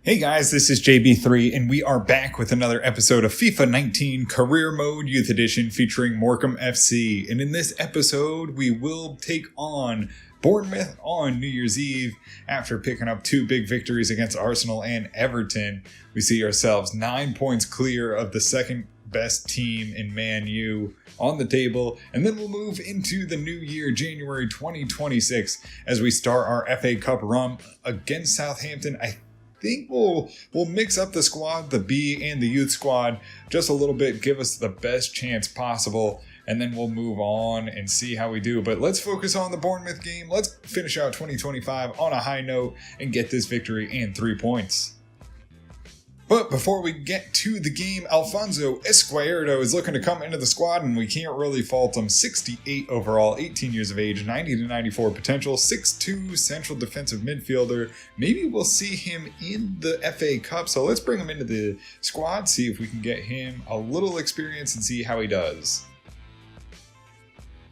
Hey guys, this is JB3 and we are back with another episode of FIFA 19 Career Mode Youth Edition featuring Morecambe FC. And in this episode, we will take on Bournemouth on New Year's Eve. After picking up two big victories against Arsenal and Everton, we see ourselves 9 points clear of the second best team in Man U on the table, and then we'll move into the new year, January 2026, as we start our FA Cup run against Southampton. I think we'll mix up the squad, the B and the youth squad, just a little bit, give us the best chance possible, and then we'll move on and see how we do. But let's focus on the Bournemouth game. Let's finish out 2025 on a high note and get this victory and 3 points. But before we get to the game, Alfonso Izquierdo is looking to come into the squad, and we can't really fault him. 68 overall, 18 years of age, 90 to 94 potential, 6'2", central defensive midfielder. Maybe we'll see him in the FA Cup, so let's bring him into the squad, see if we can get him a little experience and see how he does.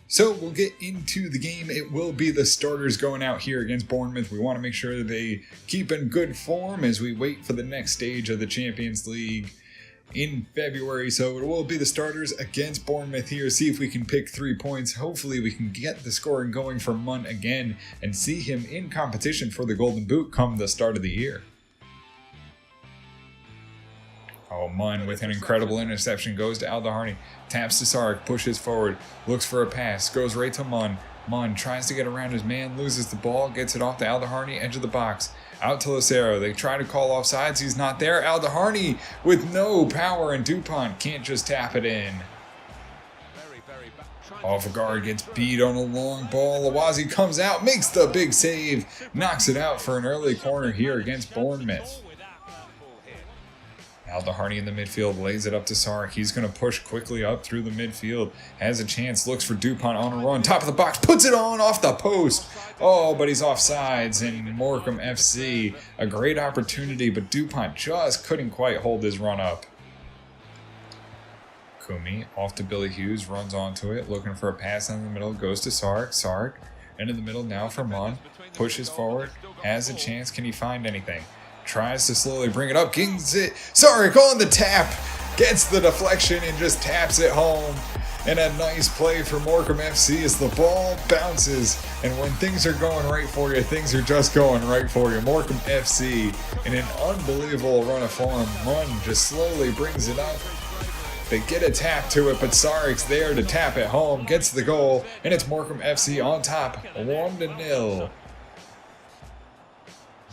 So we'll get into the game. It will be the starters going out here against Bournemouth. We want to make sure that they keep in good form as we wait for the next stage of the Champions League in February. So it will be the starters against Bournemouth here. See if we can pick 3 points. Hopefully we can get the scoring going for MANSHN again and see him in competition for the Golden Boot come the start of the year. Oh, MANSHN with an incredible interception goes to Aldaharni, taps to Sark, pushes forward, looks for a pass, goes right to MANSHN. MANSHN tries to get around his man, loses the ball, gets it off to Aldaharni, edge of the box, out to Lucero. They try to call offsides, he's not there. Aldaharni with no power, and Dupont can't just tap it in. Off guard, gets beat on a long ball. Awazi comes out, makes the big save, knocks it out for an early corner here against Bournemouth. Aldaharni in the midfield, lays it up to Sark. He's going to push quickly up through the midfield. Has a chance, looks for Dupont on a run. Top of the box, puts it on off the post. Oh, but he's offsides in Morecambe FC. A great opportunity, but Dupont just couldn't quite hold his run up. Kumi off to Billy Hughes, runs onto it, looking for a pass in the middle, goes to Sark. Sark into the middle now for MANSHN. Pushes forward, has a chance. Can he find anything? Tries to slowly bring it up, kings it. Sark on the tap, gets the deflection and just taps it home. And a nice play for Morecambe FC as the ball bounces. And when things are going right for you, things are just going right for you. Morecambe FC in an unbelievable run of form. MANSHN just slowly brings it up. They get a tap to it, but Sark's there to tap it home, gets the goal, and it's Morecambe FC on top, 1-0.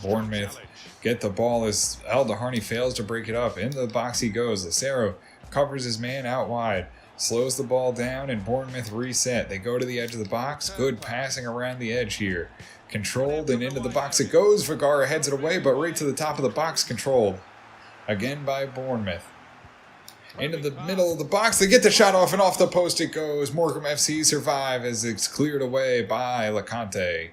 Bournemouth get the ball as Aldaharni fails to break it up. Into the box he goes. Lucero covers his man out wide. Slows the ball down and Bournemouth reset. They go to the edge of the box. Good passing around the edge here. Controlled and into the box it goes. Vergara heads it away, but right to the top of the box controlled. Again by Bournemouth. Into the middle of the box. They get the shot off and off the post it goes. Morecambe FC survive as it's cleared away by Lacante.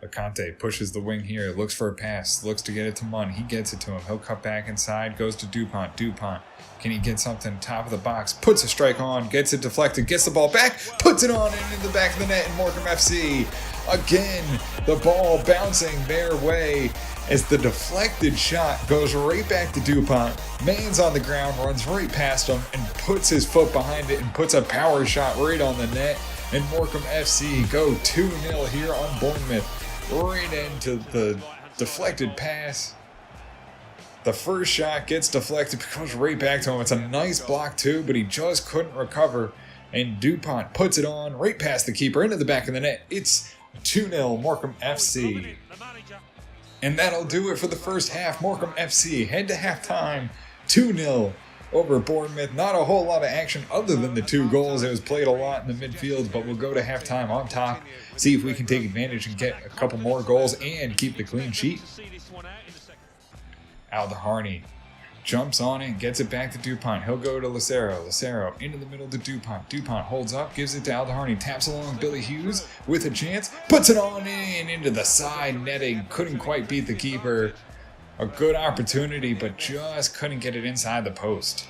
Lacante pushes the wing here, looks for a pass, looks to get it to MANSHN. He gets it to him. He'll cut back inside, goes to Dupont. Dupont, can he get something? Top of the box, puts a strike on, gets it deflected, gets the ball back, puts it on and into the back of the net, and Morecambe FC. Again, the ball bouncing their way as the deflected shot goes right back to Dupont. Man's on the ground, runs right past him, and puts his foot behind it and puts a power shot right on the net. And Morecambe FC go 2-0 here on Bournemouth. Right into the deflected pass. The first shot gets deflected, goes right back to him. It's a nice block too, but he just couldn't recover. And Dupont puts it on right past the keeper into the back of the net. It's 2-0 Morecambe FC. And that'll do it for the first half. Morecambe FC head to halftime, 2-0 over Bournemouth. Not a whole lot of action other than the 2 goals. It was played a lot in the midfield, but we'll go to halftime on top. See if we can take advantage and get a couple more goals and keep the clean sheet. Aldaharni jumps on it and gets it back to Dupont. He'll go to Lucero. Lucero into the middle to Dupont. Dupont holds up, gives it to Aldaharni. Taps along Billy Hughes with a chance. Puts it on in into the side netting. Couldn't quite beat the keeper. A good opportunity, but just couldn't get it inside the post.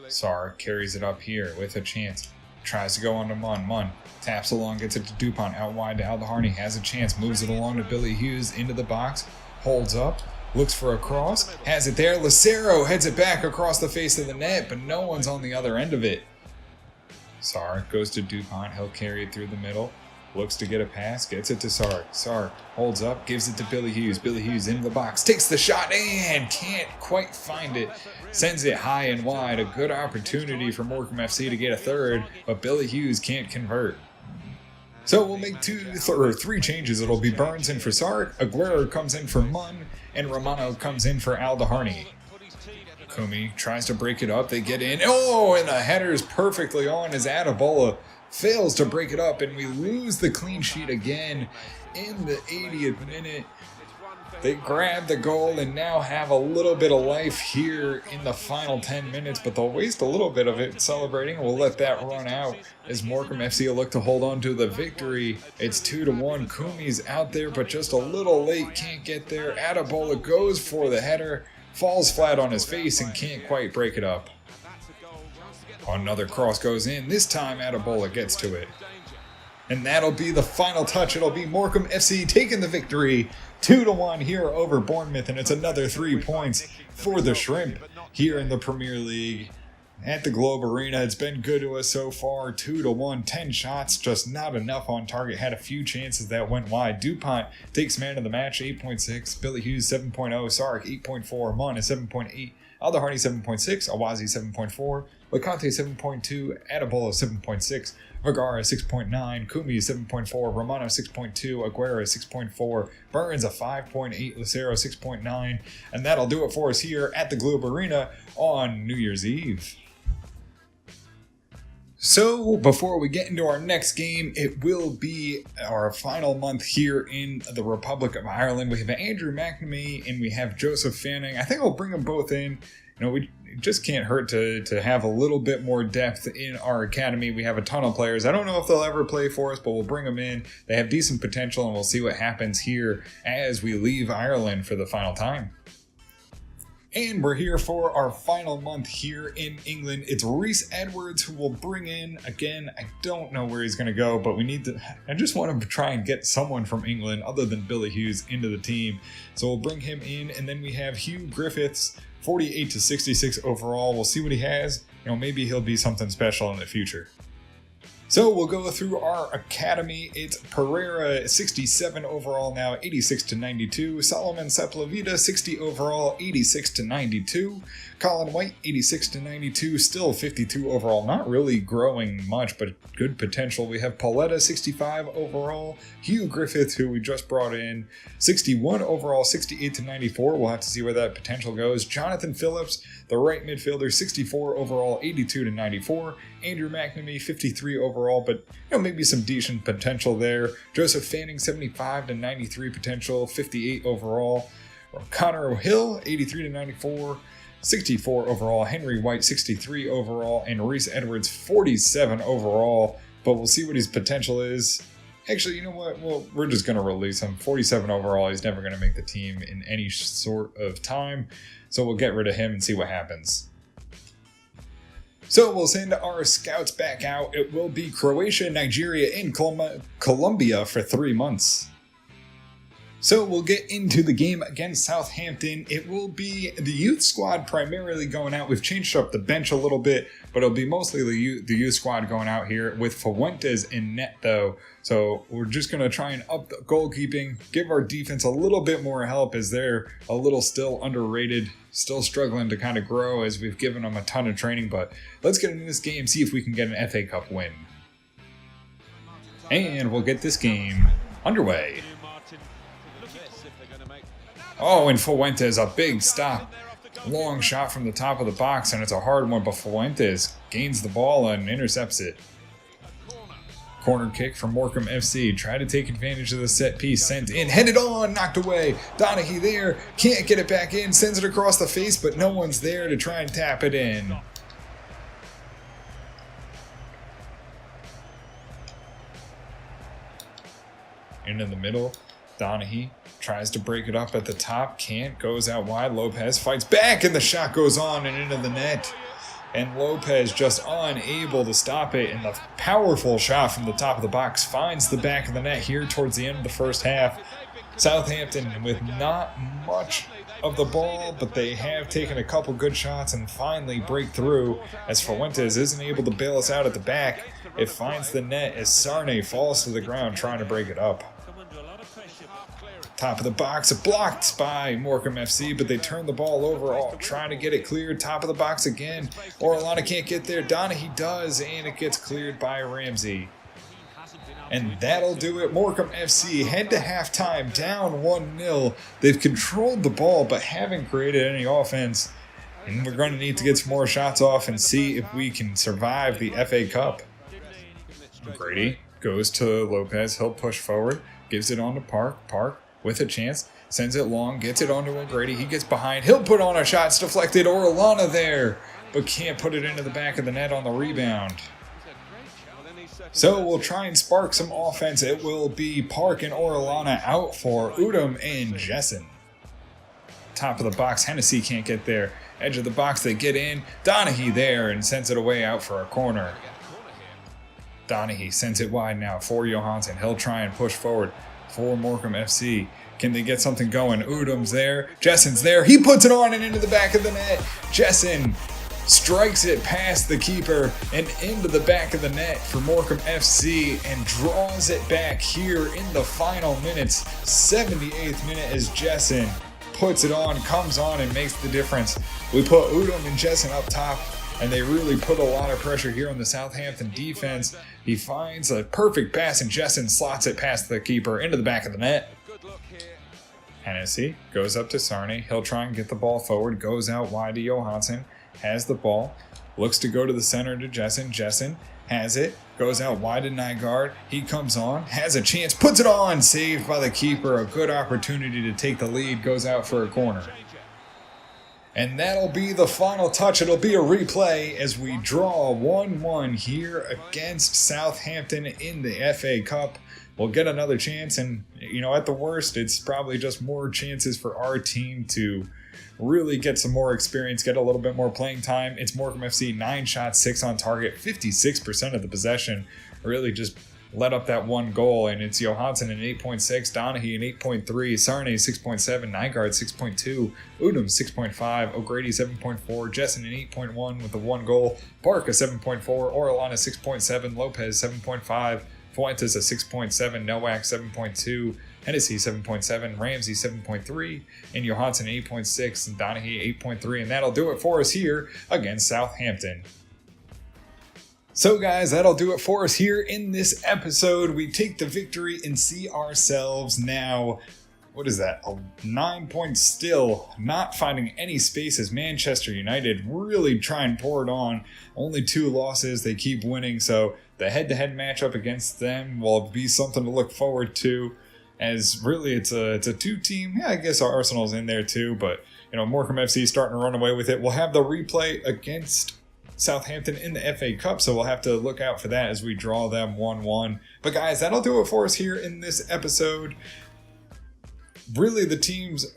Sark carries it up here with a chance. Tries to go on to MANSHN. MANSHN taps along, gets it to Dupont. Out wide to Aldaharni. Has a chance. Moves it along to Billy Hughes into the box. holds up, looks for a cross, has it there. Lucero heads it back across the face of the net, but no one's on the other end of it. Sark goes to DuPont. He'll carry it through the middle. Looks to get a pass, gets it to Sark. Sark holds up, gives it to Billy Hughes. Billy Hughes into the box, takes the shot and can't quite find it. Sends it high and wide. A good opportunity for Morecambe FC to get a third, but Billy Hughes can't convert. So we'll make three changes. It'll be Burns in for Sark, Aguero comes in for Munn, and Romano comes in for Aldaharni. Kumi tries to break it up. They get in. Oh, and the header is perfectly on as Adebola fails to break it up, and we lose the clean sheet again in the 80th minute. They grab the goal and now have a little bit of life here in the final 10 minutes, but they'll waste a little bit of it celebrating. We'll let that run out as Morecambe FC will look to hold on to the victory. It's 2-1. Kumi's out there, but just a little late. Can't get there. Adebola goes for the header, falls flat on his face, and can't quite break it up. Another cross goes in. This time Adebola gets to it. And that'll be the final touch. It'll be Morecambe FC taking the victory 2-1 here over Bournemouth, and it's another 3 points for the Shrimp here in the Premier League. At the Globe Arena, it's been good to us so far. 2-1, 10 shots, just not enough on target. Had a few chances that went wide. DuPont takes man of the match, 8.6. Billy Hughes, 7.0. Sark, 8.4. Munn is 7.8. Aldaharni, 7.6. Awazi, 7.4. Lecante, 7.2. Adebola, 7.6. Vergara, 6.9. Kumi, 7.4. Romano, 6.2. Aguero, 6.4. Burns, a 5.8. Lucero, 6.9. And that'll do it for us here at the Globe Arena on New Year's Eve. So, before we get into our next game, it will be our final month here in the Republic of Ireland. We have Andrew McNamee and we have Joseph Fanning. I think I'll bring them both in. You know, it just can't hurt to have a little bit more depth in our academy. We have a ton of players. I don't know if they'll ever play for us, but we'll bring them in. They have decent potential, and we'll see what happens here as we leave Ireland for the final time. And we're here for our final month here in England. It's Rhys Edwards who will bring in, again, I don't know where he's going to go, but I just want to try and get someone from England other than Billy Hughes into the team. So we'll bring him in, and then we have Hugh Griffiths, 48 to 66 overall. We'll see what he has. You know, maybe he'll be something special in the future. So we'll go through our academy. It's Pereira, 67 overall now, 86 to 92. Solomon Sepulveda, 60 overall, 86 to 92. Colin White, 86 to 92, still 52 overall. Not really growing much, but good potential. We have Pauletta, 65 overall. Hugh Griffith, who we just brought in, 61 overall, 68 to 94. We'll have to see where that potential goes. Jonathan Phillips, the right midfielder, 64 overall, 82 to 94. Andrew McNamee, 53 overall, but maybe some decent potential there. Joseph Fanning, 75 to 93 potential, 58 overall. Connor O'Hill, 83 to 94, 64 overall. Henry White, 63 overall, and Rhys Edwards, 47 overall. But we'll see what his potential is. Actually, you know what? Well, we're just going to release him. 47 overall. He's never going to make the team in any sort of time. So we'll get rid of him and see what happens. So we'll send our scouts back out. It will be Croatia, Nigeria, and Colombia for 3 months. So we'll get into the game against Southampton. It will be the youth squad primarily going out. We've changed up the bench a little bit, but it'll be mostly the youth squad going out here with Fuentes in net though. So we're just going to try and up the goalkeeping, give our defense a little bit more help as they're a little still underrated, still struggling to kind of grow as we've given them a ton of training. But let's get into this game, see if we can get an FA Cup win. And we'll get this game underway. Oh, and Fuentes, a big stop. Long shot from the top of the box, and it's a hard one, but Fuentes gains the ball and intercepts it. Corner kick from Morecambe FC. Try to take advantage of the set piece. Sent in, headed on, knocked away. Donaghy there, can't get it back in. Sends it across the face, but no one's there to try and tap it in. Into the middle. Donaghy tries to break it up at the top, can't, goes out wide. Lopez fights back, and the shot goes on and into the net. And Lopez just unable to stop it, and the powerful shot from the top of the box finds the back of the net here towards the end of the first half. Southampton with not much of the ball, but they have taken a couple good shots and finally break through as Fuentes isn't able to bail us out at the back. It finds the net as Sarne falls to the ground trying to break it up. Top of the box, blocked by Morecambe FC, but they turn the ball over, trying to get it cleared. Top of the box again. Orellana can't get there. Donaghy does, and it gets cleared by Ramsey. And that'll do it. Morecambe FC head to halftime, down 1-0. They've controlled the ball, but haven't created any offense. And we're going to need to get some more shots off and see if we can survive the FA Cup. Grady goes to Lopez. He'll push forward, gives it on to Park. Park with a chance, sends it long, gets it onto O'Grady. He gets behind. He'll put on a shot. It's deflected. Orellana there, but can't put it into the back of the net on the rebound. So we'll try and spark some offense. It will be Park and Orellana out for Udom and Jessen. Top of the box, Hennessy can't get there. Edge of the box, they get in. Donaghy there and sends it away out for a corner. Donaghy sends it wide now for Johansson. He'll try and push forward for Morecambe FC. Can they get something going? Udom's there. Jessen's there. He puts it on and into the back of the net. Jessen strikes it past the keeper and into the back of the net for Morecambe FC and draws it back here in the final minutes. 78th minute as Jessen puts it on, comes on, and makes the difference. We put Udom and Jessen up top, and they really put a lot of pressure here on the Southampton defense. He finds a perfect pass, and Jessen slots it past the keeper into the back of the net. Hennessy goes up to Sarne. He'll try and get the ball forward, goes out wide to Johansson, has the ball, looks to go to the center to Jessen. Jessen has it, goes out wide to Nygaard. He comes on, has a chance, puts it on, saved by the keeper. A good opportunity to take the lead, goes out for a corner. And that'll be the final touch. It'll be a replay as we draw 1-1 here against Southampton in the FA Cup. We'll get another chance, and, at the worst, it's probably just more chances for our team to really get some more experience, get a little bit more playing time. It's Morecambe FC, 9 shots, 6 on target, 56% of the possession. Really just let up that one goal, and it's Johansson an 8.6, Donaghy an 8.3, Sarne 6.7, Nygaard 6.2, Udom 6.5, O'Grady 7.4, Jessen an 8.1 with the 1 goal, Park a 7.4, Orellana 6.7, Lopez 7.5, Fuentes a 6.7, Nowak 7.2, Hennessy 7.7, Ramsey 7.3, and Johansson 8.6, and Donaghy 8.3, and that'll do it for us here against Southampton. So guys, that'll do it for us here in this episode. We take the victory and see ourselves now, what is that, a 9 points still, not finding any space as Manchester United really try and pour it on. Only 2 losses, they keep winning, so the head-to-head matchup against them will be something to look forward to, as really it's a 2-team. Yeah, I guess our Arsenal's in there too, but Morecambe FC starting to run away with it. We'll have the replay against Southampton in the FA Cup, so we'll have to look out for that as we draw them 1-1. But guys, that'll do it for us here in this episode. Really, the team's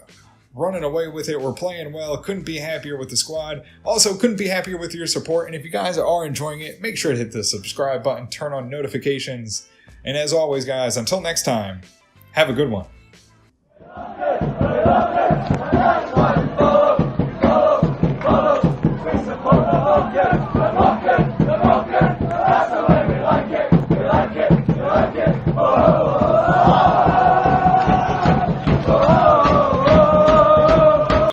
running away with it. We're playing well. Couldn't be happier with the squad. Also, couldn't be happier with your support. And if you guys are enjoying it, make sure to hit the subscribe button, turn on notifications. And as always, guys, until next time, have a good one. That's the way we like it, we like it, we like it.